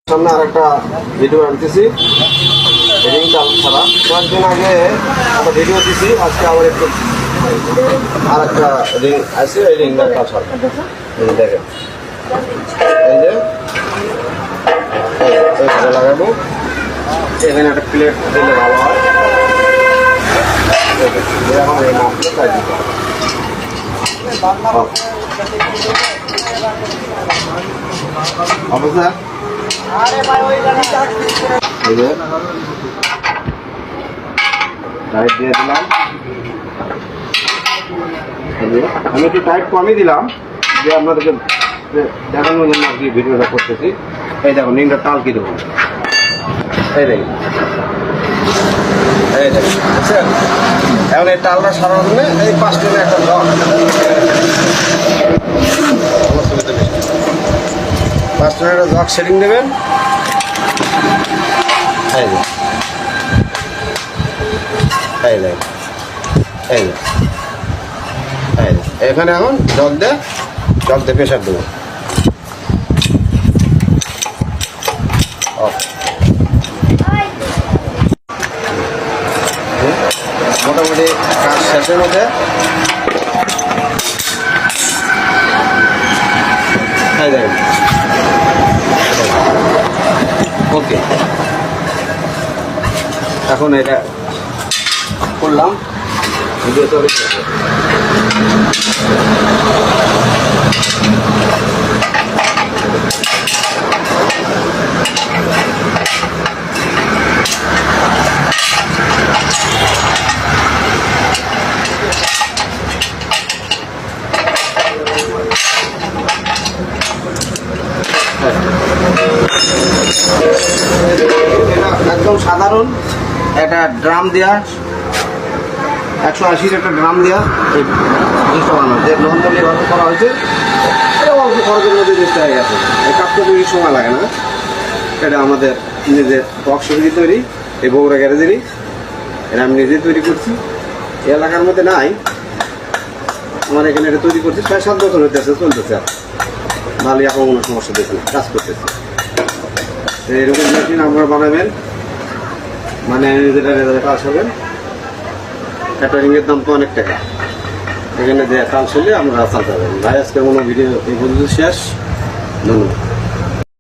সামনে আরেকটা ভিডিও আনতেছি রিং চাল ছাড়া। কয়েকদিন আগে একটা ভিডিও দিছি, আজকে আবার একটু আরেকটা রিং আছে, এই রিংটা কাজ ছাড়া। দেখেন এই যে এইখানে লাগাবো, এখানে একটা প্লেট দিলে ভালো হয়। এখন এই মাছটা কাজ দিতে হবে। অবস্থা এই যে টাইট দিয়ে দিলাম, আমি একটু টাইট কমই দিলাম যে আপনাদেরকে দেখানোর জন্য আর কি ভিডিওটা করতেছি। এই দেখুন রিংটা টাল কি দেবো, এই দেখুন এই দেখুন বুঝছেন। এখন এই টালটা সারানোর জন্য এই 5 টেনে একটা জগ, 5 টেনে একটা জগ সেটিং দেবেন। এই যে এই দেখুন এই যে এই যে এখানে এখন জগ দিয়ে প্রেশার দেবো। মোটামুটি কাজ শেষের মধ্যে ওকে। এখন এটা করলাম, ভিডিও চলে একদম সাধারণ একটা ড্রাম দেওয়া, 180 একটা ড্রাম দেওয়া এই জিনিসটা বানানো, যে লোহনটা নিয়ে ব্যবহার করা হয়েছে। এটা অল্প খরচের মধ্যে জিনিসটা হয়ে গেছে, এই কাজটা বেশি সময় লাগে না। এটা আমাদের নিজের বক্সেরই তৈরি, এই বগুড়া গ্যারেজেরই, এটা আমি নিজেই তৈরি করছি। এই এলাকার মধ্যে নাই, আমার এখানে এটা তৈরি করছি, প্রায় 7 বছর হইতেছে, চলতেছে। আর ভালোই এখন কোনো সমস্যা দেখি কাজ করতেছে। এইরকম মেশিন আপনারা বানাবেন, মানে নিজেরা কাজ হবেন। একটা রিংয়ের দাম তো অনেক টাকা, এখানে যে কাজ হলে আমরা চালাতে পারবেন। ভাই আজকের কোনো ভিডিও এই পর্যন্ত শেষ, ধন্যবাদ।